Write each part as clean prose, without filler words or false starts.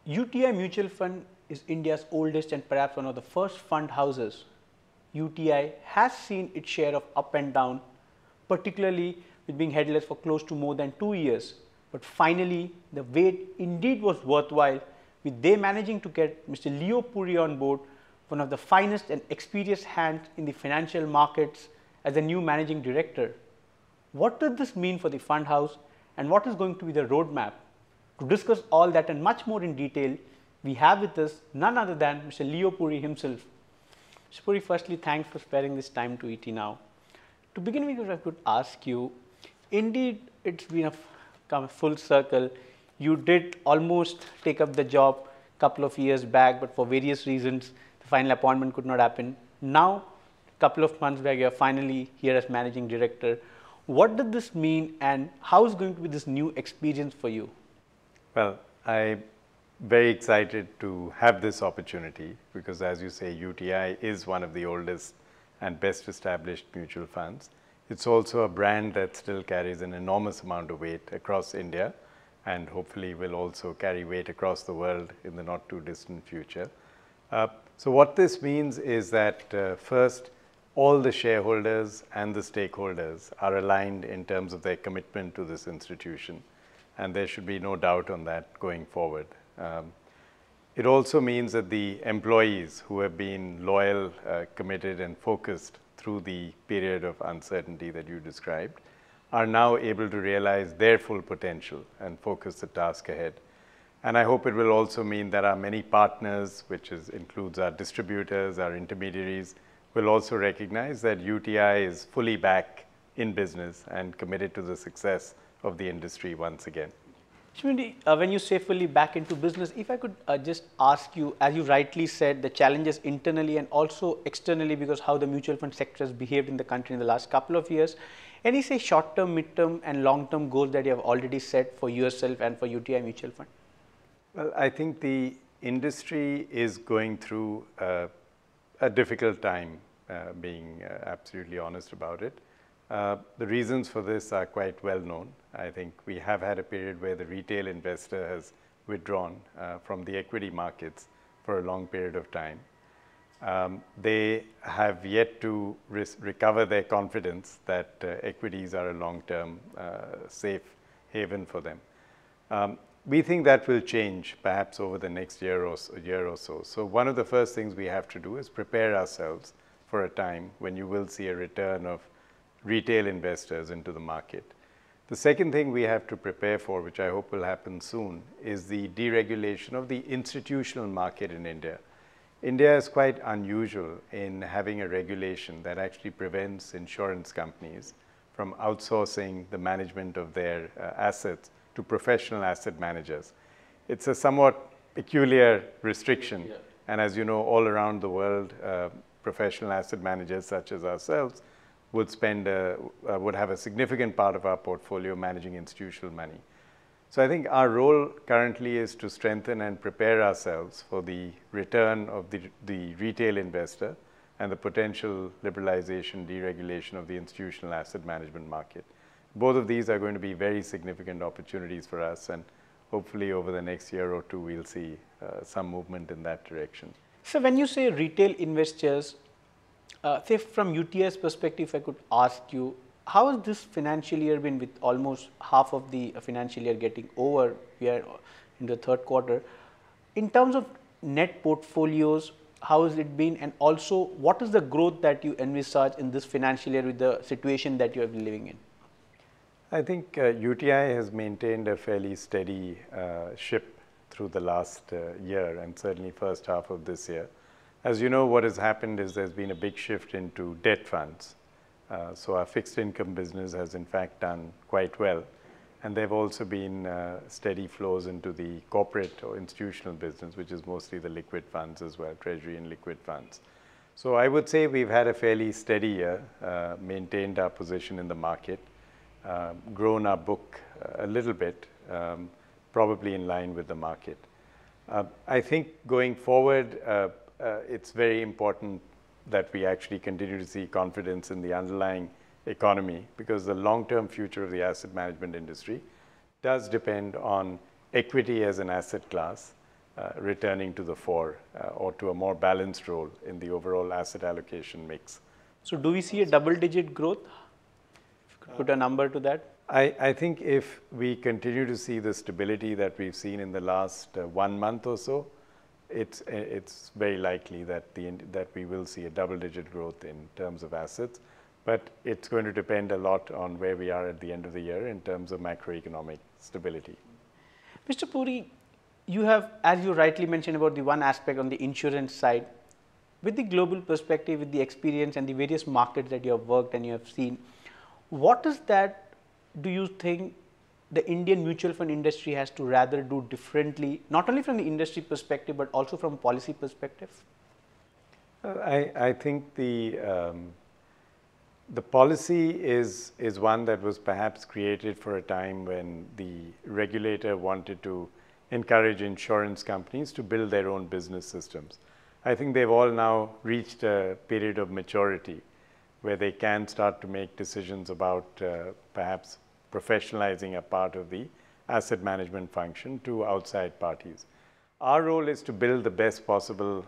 UTI Mutual Fund is India's oldest and perhaps one of the first fund houses. UTI has seen its share of up and down, particularly with being headless for close to more than 2 years. But finally, the wait indeed was worthwhile, with they managing to get Mr. Leo Puri on board, one of the finest and experienced hands in the financial markets, as the new managing director. What does this mean for the fund house, and what is going to be the roadmap? To discuss all that and much more in detail, we have with us none other than Mr. Leo Puri himself. Mr. Puri, firstly, thanks for sparing this time to ETNOW. To begin with, if I could ask you, indeed, it's been come full circle. You did almost take up the job a couple of years back, but for various reasons, the final appointment could not happen. Now, a couple of months back, you are finally here as managing director. What does this mean, and how is going to be this new experience for you? Well, I'm very excited to have this opportunity because, as you say, UTI is one of the oldest and best established mutual funds. It's also a brand that still carries an enormous amount of weight across India and hopefully will also carry weight across the world in the not too distant future. So what this means is that first, all the shareholders and the stakeholders are aligned in terms of their commitment to this institution, and there should be no doubt on that going forward. It also means that the employees who have been loyal, committed and focused through the period of uncertainty that you described are now able to realize their full potential and focus the task ahead. And I hope it will also mean that our many partners, which includes our distributors, our intermediaries, will also recognize that UTI is fully back in business and committed to the success of the industry once again. Shmindi, when you say fully back into business, if I could just ask you, as you rightly said, the challenges internally and also externally because how the mutual fund sector has behaved in the country in the last couple of years, any say short-term, mid-term and long-term goals that you have already set for yourself and for UTI Mutual Fund? Well, I think the industry is going through a difficult time, being absolutely honest about it. The reasons for this are quite well known. I think we have had a period where the retail investor has withdrawn from the equity markets for a long period of time. They have yet to recover their confidence that equities are a long-term safe haven for them. We think that will change perhaps over the next year or so. So one of the first things we have to do is prepare ourselves for a time when you will see a return of retail investors into the market. The second thing we have to prepare for, which I hope will happen soon, is the deregulation of the institutional market in India. India is quite unusual in having a regulation that actually prevents insurance companies from outsourcing the management of their assets to professional asset managers. It's a somewhat peculiar restriction, and as you know, all around the world, professional asset managers such as ourselves would have a significant part of our portfolio managing institutional money. So I think our role currently is to strengthen and prepare ourselves for the return of the retail investor and the potential liberalization, deregulation of the institutional asset management market. Both of these are going to be very significant opportunities for us, and hopefully over the next year or two, we'll see some movement in that direction. So when you say retail investors, say from UTI's perspective, if I could ask you, how has this financial year been with almost half of the financial year getting over? We are in the third quarter. In terms of net portfolios, how has it been? And also, what is the growth that you envisage in this financial year with the situation that you have been living in? I think UTI has maintained a fairly steady ship through the last year and certainly first half of this year. As you know, what has happened is there's been a big shift into debt funds. So our fixed income business has in fact done quite well. And there have also been steady flows into the corporate or institutional business, which is mostly the liquid funds as well, treasury and liquid funds. So I would say we've had a fairly steady year, maintained our position in the market, grown our book a little bit, probably in line with the market. I think going forward, it's very important that we actually continue to see confidence in the underlying economy, because the long-term future of the asset management industry does depend on equity as an asset class returning to the fore or to a more balanced role in the overall asset allocation mix. So do we see a double-digit growth? If you could put a number to that. I think if we continue to see the stability that we've seen in the last 1 month or so, it's very likely that that we will see a double-digit growth in terms of assets. But it's going to depend a lot on where we are at the end of the year in terms of macroeconomic stability. Mr. Puri, you have, as you rightly mentioned about the one aspect on the insurance side, with the global perspective, with the experience and the various markets that you have worked and you have seen, what is that do you think the Indian mutual fund industry has to rather do differently, not only from the industry perspective, but also from policy perspective? I think the policy is one that was perhaps created for a time when the regulator wanted to encourage insurance companies to build their own business systems. I think they've all now reached a period of maturity where they can start to make decisions about perhaps professionalizing a part of the asset management function to outside parties. Our role is to build the best possible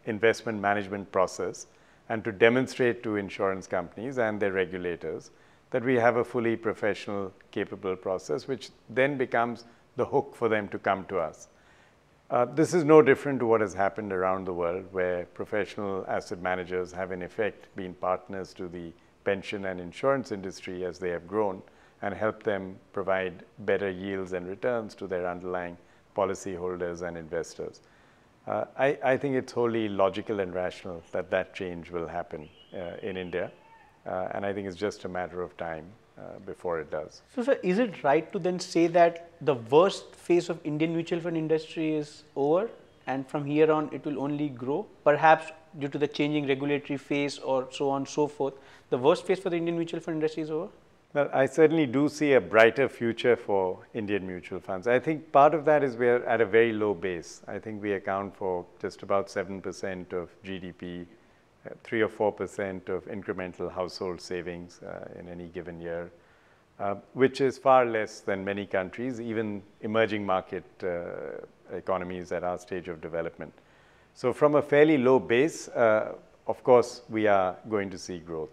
investment management process and to demonstrate to insurance companies and their regulators that we have a fully professional, capable process, which then becomes the hook for them to come to us. This is no different to what has happened around the world, where professional asset managers have in effect been partners to the pension and insurance industry as they have grown and help them provide better yields and returns to their underlying policyholders and investors. I think it's wholly logical and rational that that change will happen in India, and I think it's just a matter of time before it does. So, sir, is it right to then say that the worst phase of Indian mutual fund industry is over and from here on it will only grow? Perhaps due to the changing regulatory phase or so on and so forth, the worst phase for the Indian mutual fund industry is over? Well, I certainly do see a brighter future for Indian mutual funds. I think part of that is we are at a very low base. I think we account for just about 7% of GDP, 3 or 4% of incremental household savings in any given year, which is far less than many countries, even emerging market economies at our stage of development. So from a fairly low base, of course, we are going to see growth.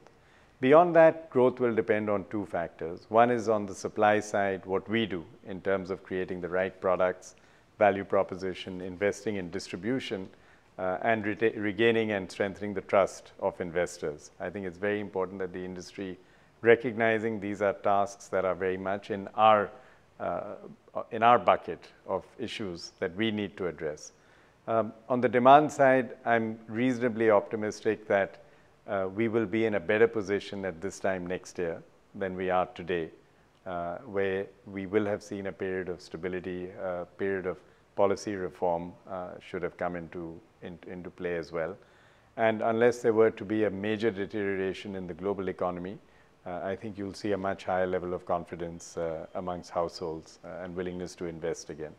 Beyond that, growth will depend on two factors. One is on the supply side, what we do in terms of creating the right products, value proposition, investing in distribution, and regaining and strengthening the trust of investors. I think it's very important that the industry recognizing these are tasks that are very much in our bucket of issues that we need to address. On the demand side, I'm reasonably optimistic that we will be in a better position at this time next year than we are today, where we will have seen a period of stability, a period of policy reform should have come into play as well. And unless there were to be a major deterioration in the global economy, I think you'll see a much higher level of confidence amongst households and willingness to invest again.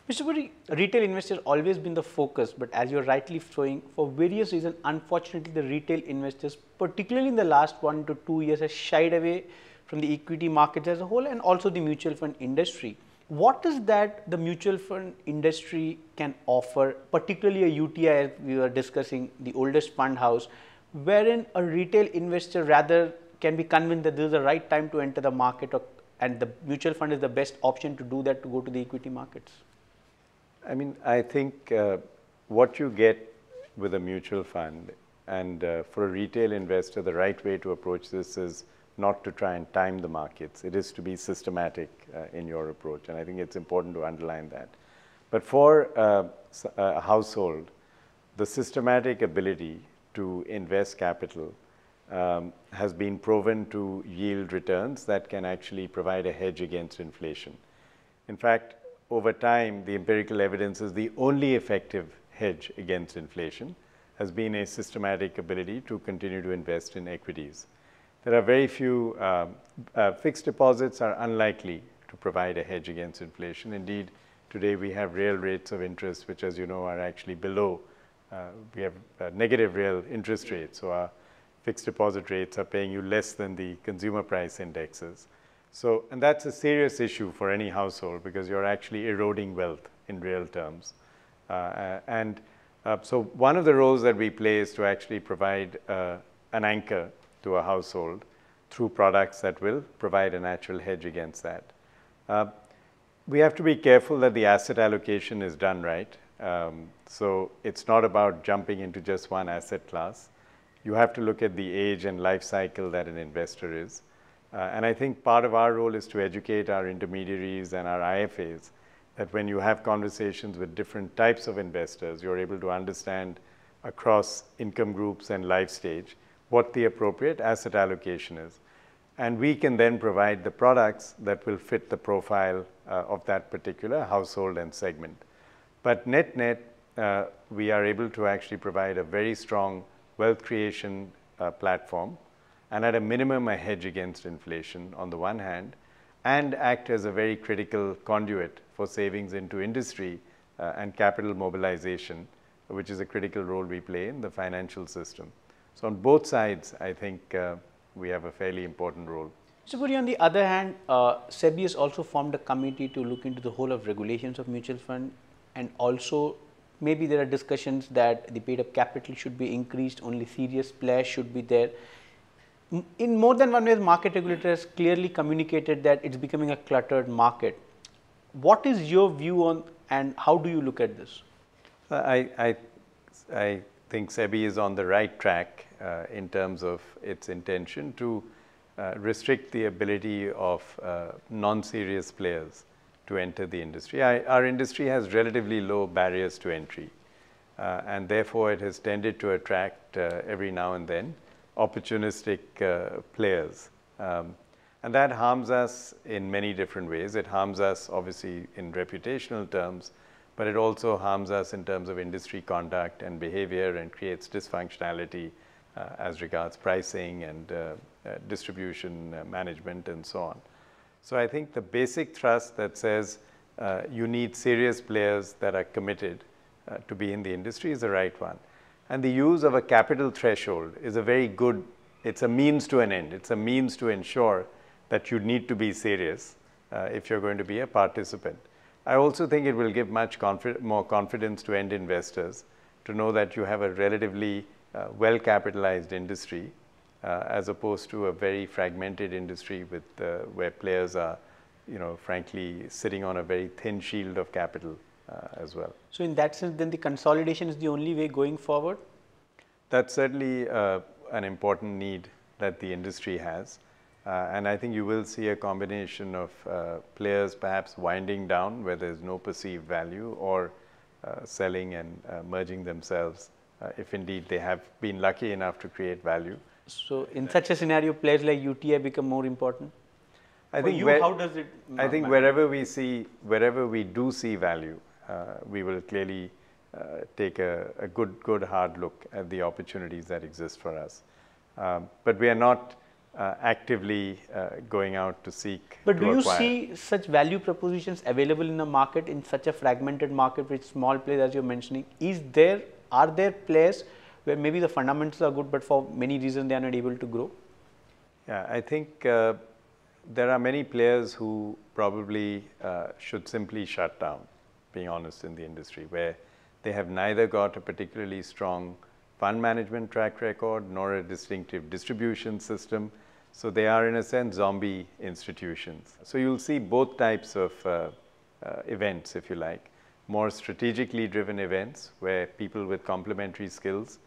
Mr. Puri, retail investors have always been the focus, but as you're rightly showing, for various reasons, unfortunately, the retail investors, particularly in the last 1 to 2 years, have shied away from the equity markets as a whole and also the mutual fund industry. What is that the mutual fund industry can offer, particularly a UTI, as we were discussing, the oldest fund house, wherein a retail investor rather can be convinced that this is the right time to enter the market and the mutual fund is the best option to do that, to go to the equity markets? I mean, I think what you get with a mutual fund and for a retail investor, the right way to approach this is not to try and time the markets. It is to be systematic in your approach, and I think it's important to underline that. But for a household, the systematic ability to invest capital has been proven to yield returns that can actually provide a hedge against inflation. In fact, over time, the empirical evidence is the only effective hedge against inflation has been a systematic ability to continue to invest in equities. There are very few fixed deposits are unlikely to provide a hedge against inflation. Indeed, today we have real rates of interest, which, as you know, are actually below. We have negative real interest rates, so our fixed deposit rates are paying you less than the consumer price indexes. And that's a serious issue for any household because you're actually eroding wealth in real terms. So one of the roles that we play is to actually provide an anchor to a household through products that will provide a natural hedge against that. We have to be careful that the asset allocation is done right. So it's not about jumping into just one asset class. You have to look at the age and life cycle that an investor is. And I think part of our role is to educate our intermediaries and our IFAs that when you have conversations with different types of investors, you're able to understand across income groups and life stage what the appropriate asset allocation is. And we can then provide the products that will fit the profile of that particular household and segment. But net, we are able to actually provide a very strong wealth creation platform, and at a minimum, a hedge against inflation on the one hand, and act as a very critical conduit for savings into industry and capital mobilization, which is a critical role we play in the financial system. So on both sides, I think we have a fairly important role. So, Puri, on the other hand, SEBI has also formed a committee to look into the whole of regulations of mutual fund, and also maybe there are discussions that the paid up capital should be increased, only serious players should be there. In more than one way, the market regulator has clearly communicated that it's becoming a cluttered market. What is your view on, and how do you look at this? I think SEBI is on the right track in terms of its intention to restrict the ability of non-serious players to enter the industry. Our industry has relatively low barriers to entry, and therefore it has tended to attract every now and then opportunistic players. And that harms us in many different ways. It harms us obviously in reputational terms, but it also harms us in terms of industry conduct and behavior, and creates dysfunctionality as regards pricing and distribution management and so on. So I think the basic thrust that says you need serious players that are committed to be in the industry is the right one. And the use of a capital threshold is a very good, it's a means to an end. It's a means to ensure that you need to be serious if you're going to be a participant. I also think it will give much more confidence to end investors to know that you have a relatively well-capitalized industry as opposed to a very fragmented industry with where players are, frankly, sitting on a very thin shield of capital as well. So in that sense, then the consolidation is the only way going forward? That's certainly an important need that the industry has. And I think you will see a combination of players perhaps winding down where there's no perceived value, or selling and merging themselves if indeed they have been lucky enough to create value. So in such a scenario, players like UTI become more important? I think how does it I think wherever we do see value, we will clearly take a good hard look at the opportunities that exist for us. But we are not actively going out to seek But do you acquire. see such value propositions available in the market, in such a fragmented market with small players as you're mentioning? Are there players where maybe the fundamentals are good, but for many reasons they are not able to grow? Yeah, I think there are many players who probably should simply shut down, being honest, in the industry, where they have neither got a particularly strong fund management track record nor a distinctive distribution system. So they are, in a sense, zombie institutions. So you'll see both types of events, if you like, more strategically driven events where people with complementary skills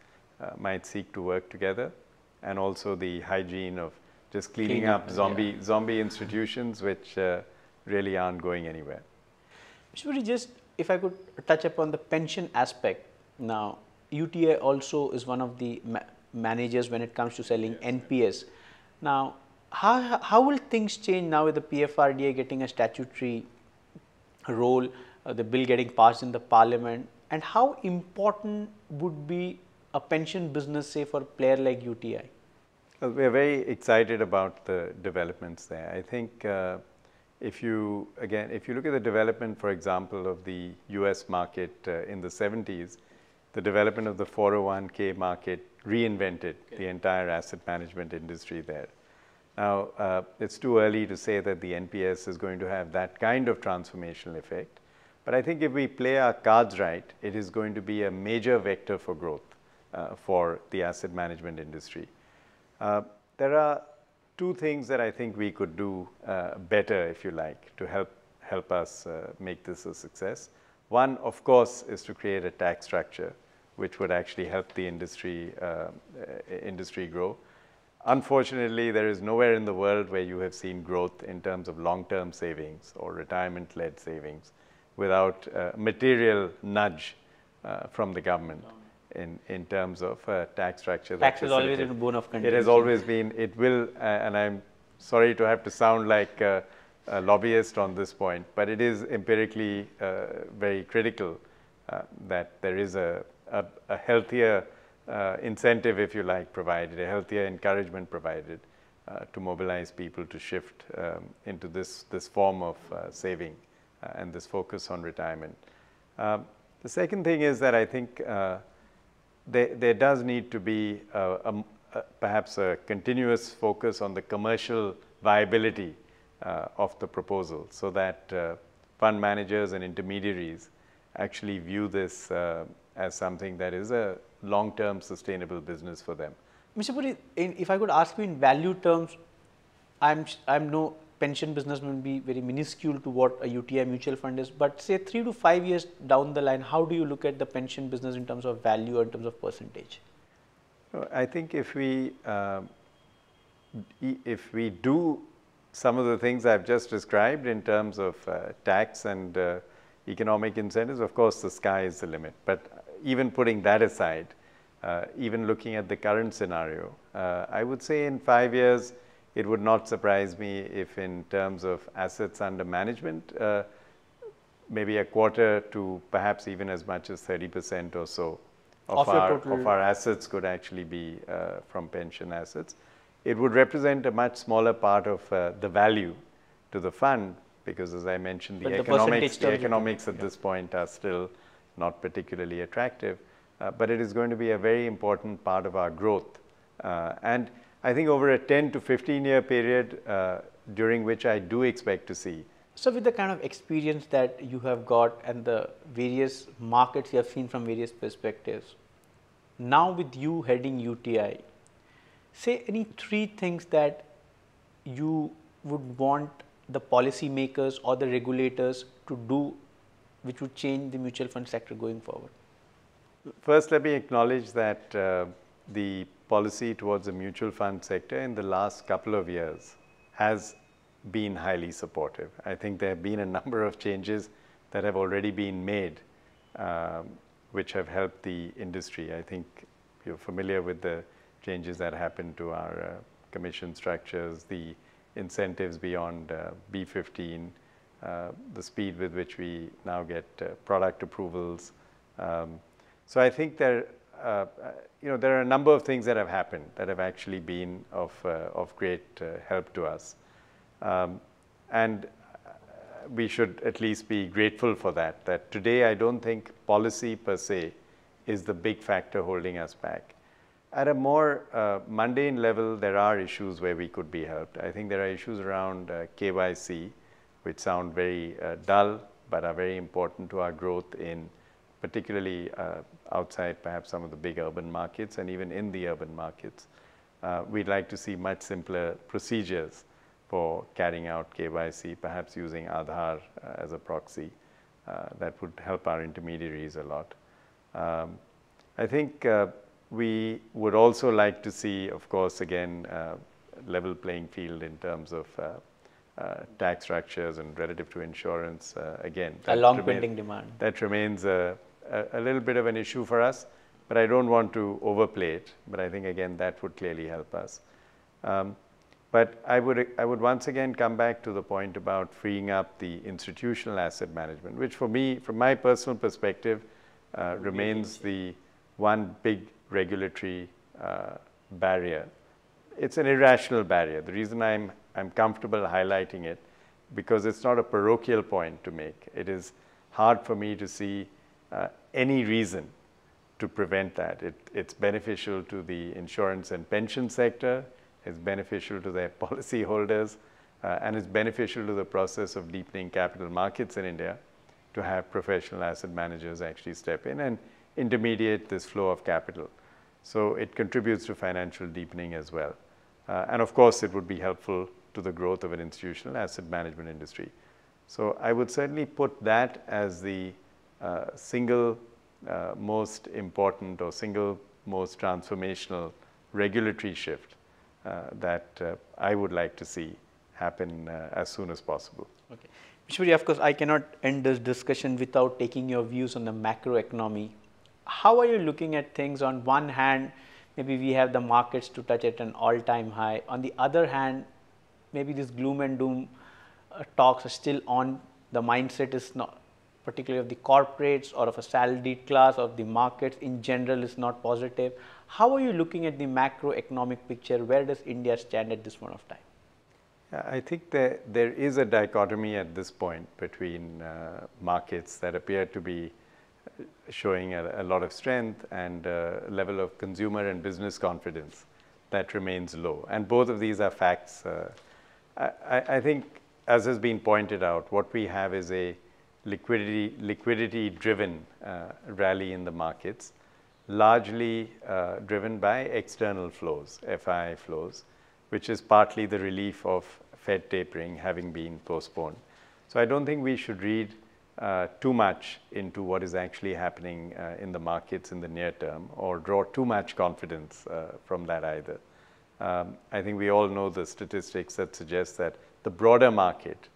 might seek to work together, and also the hygiene of just cleaning up zombie institutions which really aren't going anywhere. Puri, just if I could touch upon the pension aspect. Now, UTI also is one of the managers when it comes to selling NPS. Now, how will things change now with the PFRDA getting a statutory role, the bill getting passed in the parliament, and how important would be a pension business, say, for a player like UTI? Well, we are very excited about the developments there. I think if you look at the development, for example, of the US market in the 70s, the development of the 401k market reinvented the entire asset management industry there. Now, it's too early to say that the NPS is going to have that kind of transformational effect, But I think if we play our cards right, it is going to be a major vector for growth for the asset management industry. There are two things that I think we could do better, if you like, to help us make this a success. One, of course, is to create a tax structure which would actually help the industry grow. Unfortunately, there is nowhere in the world where you have seen growth in terms of long-term savings or retirement-led savings without material nudge from the government in terms of tax structure. Tax has always been a bone of contention. It has always been, it will, and I'm sorry to have to sound like a lobbyist on this point, but it is empirically very critical that there is a healthier incentive, if you like, provided, a healthier encouragement provided to mobilize people to shift into this form of saving and this focus on retirement. The second thing is that I think there does need to be perhaps a continuous focus on the commercial viability of the proposal, so that fund managers and intermediaries actually view this as something that is a long-term sustainable business for them. Mr. Puri, if I could ask you in value terms, I'm no pension business will be very minuscule to what a UTI mutual fund is, but say 3 to 5 years down the line, how do you look at the pension business in terms of value or in terms of percentage? I think if we do some of the things I've just described in terms of tax and economic incentives, of course the sky is the limit. But even putting that aside, even looking at the current scenario, I would say in 5 years, it would not surprise me if in terms of assets under management, maybe a quarter to perhaps even as much as 30% or so of our assets could actually be from pension assets. It would represent a much smaller part of the value to the fund, because as I mentioned, the economics at this point are still not particularly attractive, but it is going to be a very important part of our growth. And I think over a 10 to 15 year period during which I do expect to see. So with the kind of experience that you have got and the various markets you have seen from various perspectives, now with you heading UTI, say any 3 things that you would want the policymakers or the regulators to do which would change the mutual fund sector going forward? First, let me acknowledge that the policy towards the mutual fund sector in the last couple of years has been highly supportive. I think there have been a number of changes that have already been made which have helped the industry. I think you're familiar with the changes that happened to our commission structures, the incentives beyond B15, the speed with which we now get product approvals. So I think there are a number of things that have happened that have actually been of great help to us. And we should at least be grateful for that, that today I don't think policy per se is the big factor holding us back. At a more mundane level, there are issues where we could be helped. I think there are issues around KYC, which sound very dull, but are very important to our growth in particularly outside perhaps some of the big urban markets and even in the urban markets. We'd like to see much simpler procedures for carrying out KYC, perhaps using Aadhaar as a proxy. That would help our intermediaries a lot. I think we would also like to see, of course, again, level playing field in terms of tax structures and relative to insurance. Again, a long pending demand. That remains a little bit of an issue for us, but I don't want to overplay it. But I think, again, that would clearly help us. But I would once again come back to the point about freeing up the institutional asset management, which for me, from my personal perspective, remains the one big regulatory barrier. It's an irrational barrier. The reason I'm comfortable highlighting it, because it's not a parochial point to make. It is hard for me to see any reason to prevent that. It's beneficial to the insurance and pension sector, it's beneficial to their policy holders, and it's beneficial to the process of deepening capital markets in India to have professional asset managers actually step in and intermediate this flow of capital. So it contributes to financial deepening as well. And of course, it would be helpful to the growth of an institutional asset management industry. So I would certainly put that as the single most important or single most transformational regulatory shift that I would like to see happen as soon as possible. Okay. Mr. Puri, of course, I cannot end this discussion without taking your views on the macroeconomy. How are you looking at things? On one hand, maybe we have the markets to touch at an all-time high. On the other hand, maybe this gloom and doom talks are still on. The mindset is not, particularly of the corporates or of a salaried class, or the markets in general is not positive. How are you looking at the macroeconomic picture? Where does India stand at this point of time? I think there is a dichotomy at this point between markets that appear to be showing a lot of strength and a level of consumer and business confidence that remains low. And both of these are facts. I think, as has been pointed out, what we have is a liquidity-driven rally in the markets, largely driven by external flows, FI flows, which is partly the relief of Fed tapering having been postponed. So I don't think we should read too much into what is actually happening in the markets in the near term, or draw too much confidence from that either. I think we all know the statistics that suggest that the broader market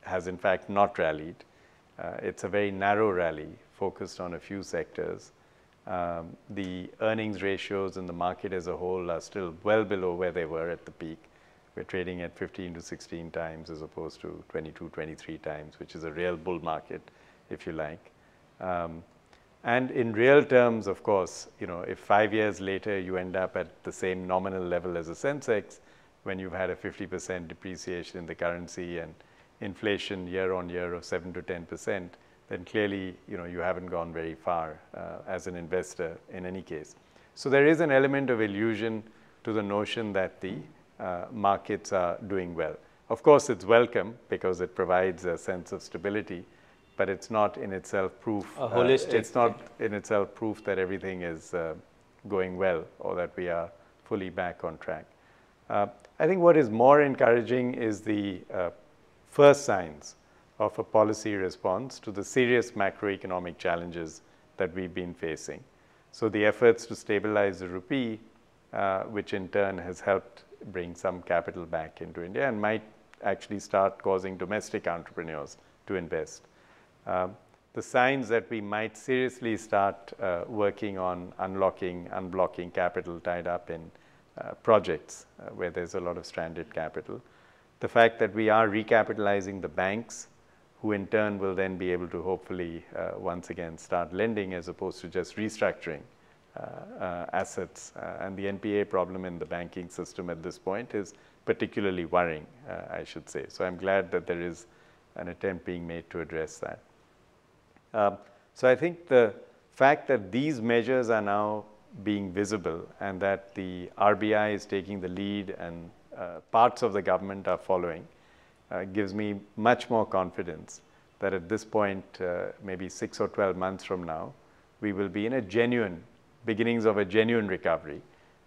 has in fact not rallied. It's a very narrow rally focused on a few sectors. The earnings ratios in the market as a whole are still well below where they were at the peak. We're trading at 15 to 16 times as opposed to 22, 23 times, which is a real bull market, if you like. And in real terms, of course, if 5 years later you end up at the same nominal level as a Sensex, when you've had a 50% depreciation in the currency and inflation year on year of 7 to 10%, then clearly, you haven't gone very far as an investor in any case. So there is an element of illusion to the notion that the markets are doing well. Of course, it's welcome because it provides a sense of stability, but it's not in itself proof. It's not in itself proof that everything is going well or that we are fully back on track. I think what is more encouraging is the first signs of a policy response to the serious macroeconomic challenges that we've been facing. So the efforts to stabilize the rupee, which in turn has helped bring some capital back into India and might actually start causing domestic entrepreneurs to invest. The signs that we might seriously start working on unblocking capital tied up in projects where there's a lot of stranded capital. The fact that we are recapitalizing the banks, who in turn will then be able to hopefully once again start lending as opposed to just restructuring assets. And the NPA problem in the banking system at this point is particularly worrying, I should say. So I'm glad that there is an attempt being made to address that. So I think the fact that these measures are now being visible and that the RBI is taking the lead and parts of the government are following gives me much more confidence that at this point, maybe 6 or 12 months from now, we will be in a genuine, beginnings of a genuine recovery.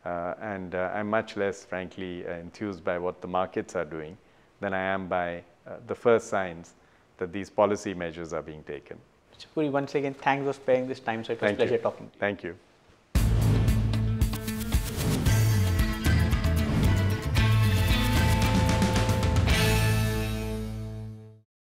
And I'm much less, frankly, enthused by what the markets are doing than I am by the first signs that these policy measures are being taken. Mr. Puri, once again, thanks for sparing this time. So it was a pleasure talking to you. Thank you.